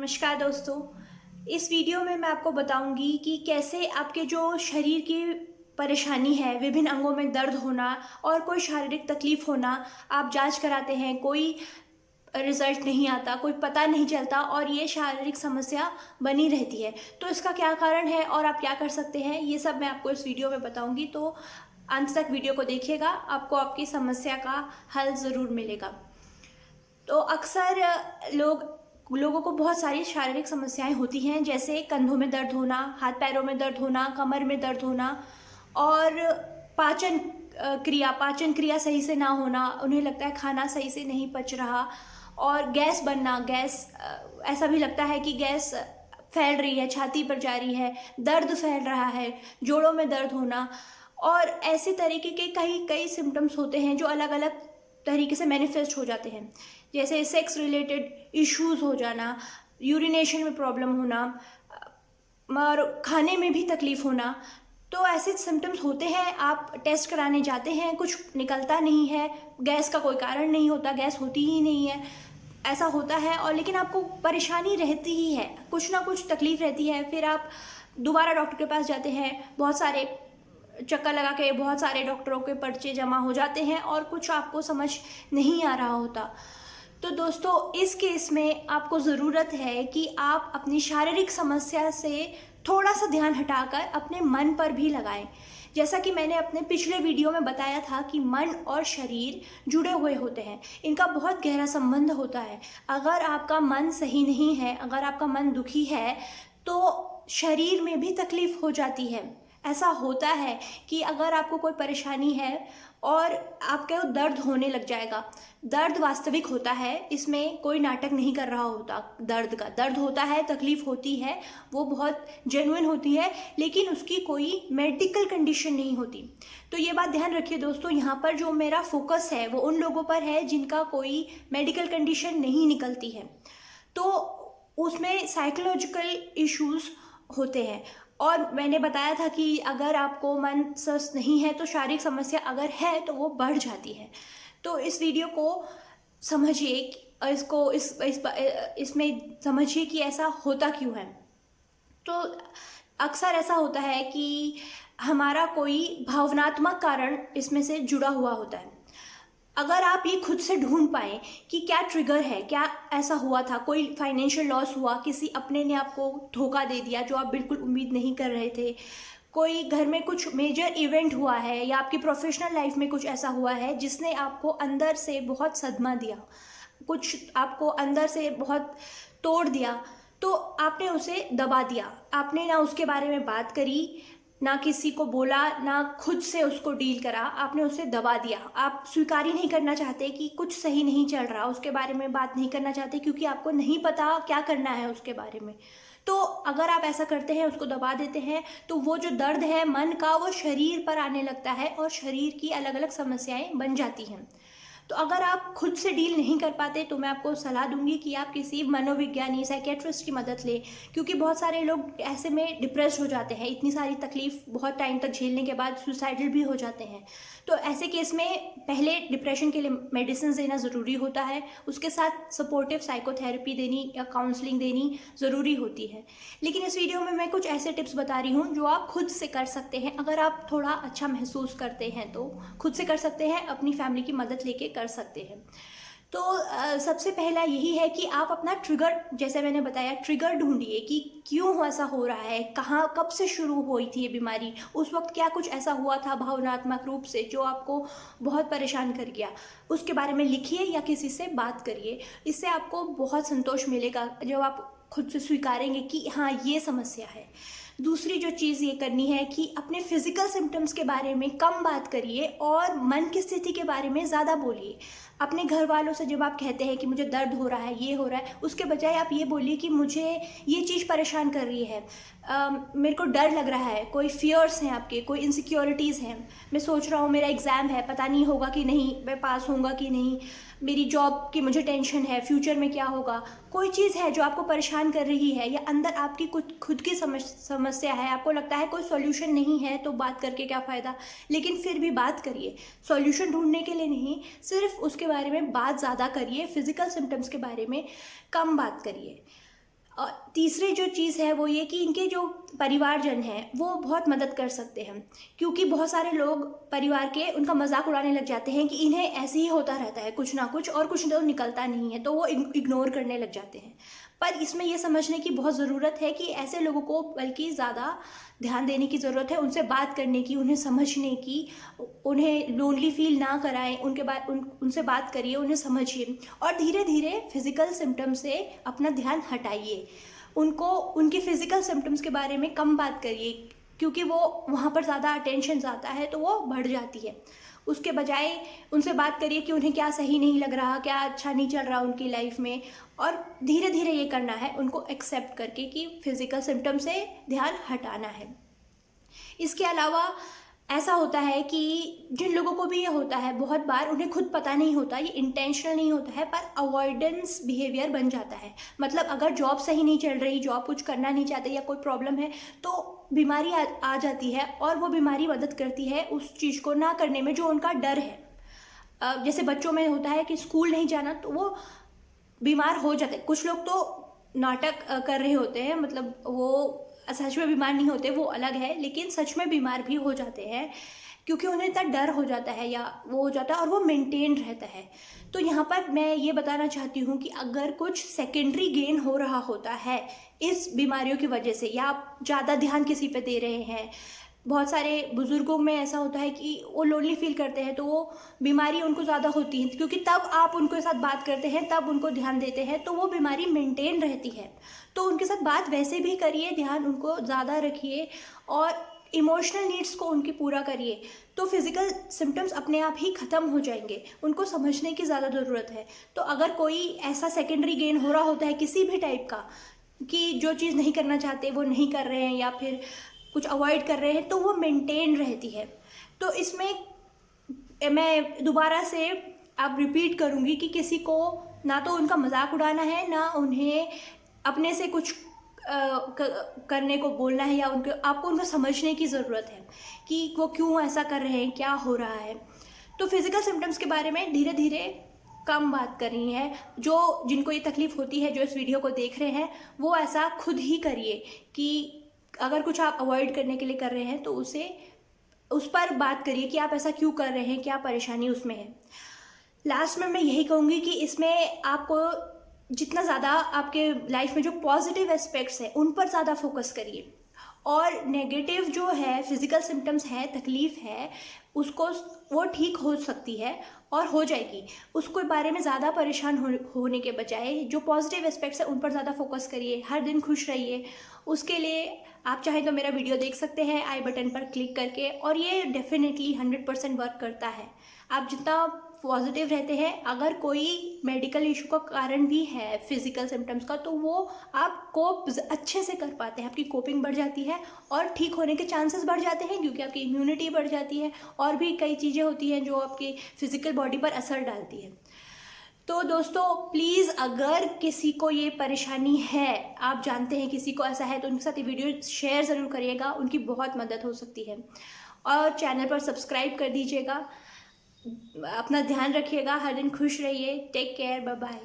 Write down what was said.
नमस्कार दोस्तों। इस वीडियो में मैं आपको बताऊंगी कि कैसे आपके जो शरीर की परेशानी है, विभिन्न अंगों में दर्द होना और कोई शारीरिक तकलीफ होना, आप जांच कराते हैं, कोई रिजल्ट नहीं आता, कोई पता नहीं चलता और ये शारीरिक समस्या बनी रहती है। तो इसका क्या कारण है और आप क्या कर सकते हैं, ये सब मैं आपको इस वीडियो में बताऊंगी। तो अंत तक वीडियो को देखिएगा, आपको आपकी समस्या का हल ज़रूर मिलेगा। तो अक्सर लोगों को बहुत सारी शारीरिक समस्याएं होती हैं, जैसे कंधों में दर्द होना, हाथ पैरों में दर्द होना, कमर में दर्द होना और पाचन क्रिया सही से ना होना। उन्हें लगता है खाना सही से नहीं पच रहा और गैस बनना, ऐसा भी लगता है कि गैस फैल रही है, छाती पर जा रही है, दर्द फैल रहा है, जोड़ों में दर्द होना और ऐसे तरीके के कई सिम्टम्स होते हैं जो अलग अलग तरीके से मैनिफेस्ट हो जाते हैं, जैसे सेक्स रिलेटेड इश्यूज हो जाना, यूरिनेशन में प्रॉब्लम होना और खाने में भी तकलीफ होना। तो ऐसे सिम्टम्स होते हैं, आप टेस्ट कराने जाते हैं, कुछ निकलता नहीं है, गैस का कोई कारण नहीं होता, गैस होती ही नहीं है, ऐसा होता है और लेकिन आपको परेशानी रहती ही है, कुछ ना कुछ तकलीफ रहती है। फिर आप दोबारा डॉक्टर के पास जाते हैं, बहुत सारे चक्कर लगा के बहुत सारे डॉक्टरों के पर्चे जमा हो जाते हैं और कुछ आपको समझ नहीं आ रहा होता। तो दोस्तों, इस केस में आपको ज़रूरत है कि आप अपनी शारीरिक समस्या से थोड़ा सा ध्यान हटाकर अपने मन पर भी लगाएं। जैसा कि मैंने अपने पिछले वीडियो में बताया था कि मन और शरीर जुड़े हुए होते हैं, इनका बहुत गहरा संबंध होता है। अगर आपका मन सही नहीं है, अगर आपका मन दुखी है, तो शरीर में भी तकलीफ हो जाती है। ऐसा होता है कि अगर आपको कोई परेशानी है और आपके दर्द होने लग जाएगा, दर्द वास्तविक होता है, इसमें कोई नाटक नहीं कर रहा होता। दर्द होता है, तकलीफ होती है, वो बहुत जेन्युइन होती है, लेकिन उसकी कोई मेडिकल कंडीशन नहीं होती। तो ये बात ध्यान रखिए दोस्तों, यहाँ पर जो मेरा फोकस है वो उन लोगों पर है जिनका कोई मेडिकल कंडीशन नहीं निकलती है, तो उसमें साइकोलॉजिकल इश्यूज होते हैं। और मैंने बताया था कि अगर आपको मन स्वस्थ नहीं है तो शारीरिक समस्या अगर है तो वो बढ़ जाती है। तो इस वीडियो को समझिए, इसमें समझिए कि ऐसा होता क्यों है। तो अक्सर ऐसा होता है कि हमारा कोई भावनात्मक कारण इसमें से जुड़ा हुआ होता है। अगर आप ये खुद से ढूंढ पाएँ कि क्या ट्रिगर है, क्या ऐसा हुआ था, कोई फाइनेंशियल लॉस हुआ, किसी अपने ने आपको धोखा दे दिया जो आप बिल्कुल उम्मीद नहीं कर रहे थे, कोई घर में कुछ मेजर इवेंट हुआ है या आपकी प्रोफेशनल लाइफ में कुछ ऐसा हुआ है जिसने आपको अंदर से बहुत सदमा दिया, कुछ आपको अंदर से बहुत तोड़ दिया, तो आपने उसे दबा दिया, आपने ना उसके बारे में बात करी, ना किसी को बोला, ना खुद से उसको डील करा, आपने उसे दबा दिया। आप स्वीकार ही नहीं करना चाहते कि कुछ सही नहीं चल रहा, उसके बारे में बात नहीं करना चाहते क्योंकि आपको नहीं पता क्या करना है उसके बारे में। तो अगर आप ऐसा करते हैं, उसको दबा देते हैं, तो वो जो दर्द है मन का, वो शरीर पर आने लगता है और शरीर की अलग अलग समस्याएं बन जाती हैं। तो अगर आप खुद से डील नहीं कर पाते तो मैं आपको सलाह दूंगी कि आप किसी मनोविज्ञानी, साइकेट्रिस्ट की मदद लें, क्योंकि बहुत सारे लोग ऐसे में डिप्रेस हो जाते हैं, इतनी सारी तकलीफ बहुत टाइम तक झेलने के बाद सुसाइडल भी हो जाते हैं। तो ऐसे केस में पहले डिप्रेशन के लिए मेडिसिन देना ज़रूरी होता है, उसके साथ सपोर्टिव साइकोथेरेपी देनी या काउंसलिंग देनी ज़रूरी होती है। लेकिन इस वीडियो में मैं कुछ ऐसे टिप्स बता रही हूँ जो आप खुद से कर सकते हैं। अगर आप थोड़ा अच्छा महसूस करते हैं तो खुद से कर सकते हैं, अपनी फैमिली की मदद लेके कर सकते हैं। तो सबसे पहला यही है कि आप अपना ट्रिगर, जैसे मैंने बताया, ट्रिगर ढूंढिए कि क्यों ऐसा हो रहा है, कहाँ, कब से शुरू हुई थी ये बीमारी, उस वक्त क्या कुछ ऐसा हुआ था भावनात्मक रूप से जो आपको बहुत परेशान कर गया। उसके बारे में लिखिए या किसी से बात करिए, इससे आपको बहुत संतोष मिलेगा जब आप खुद से स्वीकारेंगे कि हाँ, ये समस्या है। दूसरी जो चीज़ ये करनी है कि अपने फिजिकल सिम्टम्स के बारे में कम बात करिए और मन की स्थिति के बारे में ज़्यादा बोलिए। अपने घर वालों से जब आप कहते हैं कि मुझे दर्द हो रहा है, ये हो रहा है, उसके बजाय आप ये बोलिए कि मुझे ये चीज़ परेशान कर रही है, मेरे को डर लग रहा है, कोई फियर्स हैं आपके, कोई इनसिक्योरिटीज़ हैं, मैं सोच रहा हूँ मेरा एग्ज़ाम है, पता नहीं होगा कि नहीं, मैं पास होऊंगा कि नहीं, मेरी जॉब की मुझे टेंशन है, फ्यूचर में क्या होगा, कोई चीज़ है जो आपको परेशान कर रही है या अंदर आपकी कुछ खुद की समस्या है, आपको लगता है कोई सॉल्यूशन नहीं है तो बात करके क्या फ़ायदा, लेकिन फिर भी बात करिए। सॉल्यूशन ढूंढने के लिए नहीं, सिर्फ उसके बारे में बात ज़्यादा करिए, फिजिकल सिम्टम्स के बारे में कम बात करिए। तीसरी जो चीज़ है वो ये कि इनके जो परिवारजन हैं वो बहुत मदद कर सकते हैं, क्योंकि बहुत सारे लोग परिवार के उनका मजाक उड़ाने लग जाते हैं कि इन्हें ऐसे ही होता रहता है कुछ ना कुछ, और कुछ तो निकलता नहीं है, तो वो इग्नोर करने लग जाते हैं। पर इसमें ये समझने की बहुत ज़रूरत है कि ऐसे लोगों को बल्कि ज़्यादा ध्यान देने की ज़रूरत है, उनसे बात करने की, उन्हें समझने की, उन्हें लोनली फील ना कराएं, उनके बाद उनसे बात करिए, उन्हें समझिए और धीरे धीरे फिज़िकल सिम्टम्स से अपना ध्यान हटाइए। उनको उनके फिज़िकल सिम्टम्स के बारे में कम बात करिए, क्योंकि वो वहाँ पर ज़्यादा अटेंशन जाता है तो वो बढ़ जाती है। उसके बजाय उनसे बात करिए कि उन्हें क्या सही नहीं लग रहा, क्या अच्छा नहीं चल रहा उनकी लाइफ में, और धीरे धीरे ये करना है, उनको एक्सेप्ट करके कि फिज़िकल सिम्टम से ध्यान हटाना है। इसके अलावा ऐसा होता है कि जिन लोगों को भी ये होता है बहुत बार उन्हें खुद पता नहीं होता, ये इंटेंशनल नहीं होता है, पर अवॉइडेंस बिहेवियर बन जाता है। मतलब अगर जॉब सही नहीं चल रही, जॉब कुछ करना नहीं चाहते या कोई प्रॉब्लम है, तो बीमारी आ जाती है और वो बीमारी मदद करती है उस चीज़ को ना करने में जो उनका डर है। जैसे बच्चों में होता है कि स्कूल नहीं जाना, तो वो बीमार हो जाते हैं। कुछ लोग तो नाटक कर रहे होते हैं, मतलब वो सच में बीमार नहीं होते, वो अलग है, लेकिन सच में बीमार भी हो जाते हैं क्योंकि उन्हें इतना डर हो जाता है या वो हो जाता है और वो मेंटेन रहता है। तो यहाँ पर मैं ये बताना चाहती हूँ कि अगर कुछ सेकेंडरी गेन हो रहा होता है इस बीमारियों की वजह से, या आप ज़्यादा ध्यान किसी पे दे रहे हैं, बहुत सारे बुज़ुर्गों में ऐसा होता है कि वो लोनली फील करते हैं, तो वो बीमारी उनको ज़्यादा होती है, क्योंकि तब आप उनके साथ बात करते हैं, तब उनको ध्यान देते हैं, तो वो बीमारी मेंटेन रहती है। तो उनके साथ बात वैसे भी करिए, ध्यान उनको ज़्यादा रखिए और इमोशनल नीड्स को उनकी पूरा करिए, तो फिज़िकल सिम्टम्स अपने आप ही ख़त्म हो जाएंगे। उनको समझने की ज़्यादा ज़रूरत है। तो अगर कोई ऐसा सेकेंडरी गेन हो रहा होता है किसी भी टाइप का, कि जो चीज़ नहीं करना चाहते वो नहीं कर रहे हैं या फिर कुछ अवॉइड कर रहे हैं, तो वो मेंटेन रहती है। तो इसमें मैं दोबारा से आप रिपीट करूँगी कि किसी को ना तो उनका मजाक उड़ाना है, ना उन्हें अपने से कुछ करने को बोलना है, या आपको उनको समझने की ज़रूरत है कि वो क्यों ऐसा कर रहे हैं, क्या हो रहा है। तो फिज़िकल सिम्टम्स के बारे में धीरे धीरे कम बात करनी है। जिनको ये तकलीफ़ होती है, जो इस वीडियो को देख रहे हैं, वो ऐसा खुद ही करिए कि अगर कुछ आप अवॉइड करने के लिए कर रहे हैं तो उस पर बात करिए कि आप ऐसा क्यों कर रहे हैं, क्या परेशानी उसमें है। लास्ट में मैं यही कहूँगी कि इसमें आपको जितना ज़्यादा आपके लाइफ में जो पॉजिटिव एस्पेक्ट्स हैं उन पर ज़्यादा फोकस करिए, और नेगेटिव जो है फिज़िकल सिम्टम्स है, तकलीफ़ है, उसको वो ठीक हो सकती है और हो जाएगी। उसके बारे में ज़्यादा परेशान होने के बजाय जो पॉजिटिव एस्पेक्ट्स हैं उन पर ज़्यादा फोकस करिए, हर दिन खुश रहिए। उसके लिए आप चाहें तो मेरा वीडियो देख सकते हैं आई बटन पर क्लिक करके, और ये डेफिनेटली 100% वर्क करता है। आप जितना पॉजिटिव रहते हैं, अगर कोई मेडिकल इशू का कारण भी है फिज़िकल सिम्टम्स का, तो वो आप कोप अच्छे से कर पाते हैं, आपकी कोपिंग बढ़ जाती है और ठीक होने के चांसेस बढ़ जाते हैं, क्योंकि आपकी इम्यूनिटी बढ़ जाती है और भी कई चीज़ें होती हैं जो आपकी फ़िज़िकल बॉडी पर असर डालती है। तो दोस्तों प्लीज़, अगर किसी को ये परेशानी है, आप जानते हैं किसी को ऐसा है, तो उनके साथ ये वीडियो शेयर ज़रूर करिएगा, उनकी बहुत मदद हो सकती है। और चैनल पर सब्सक्राइब कर दीजिएगा। अपना ध्यान रखिएगा, हर दिन खुश रहिए। Take care, bye bye.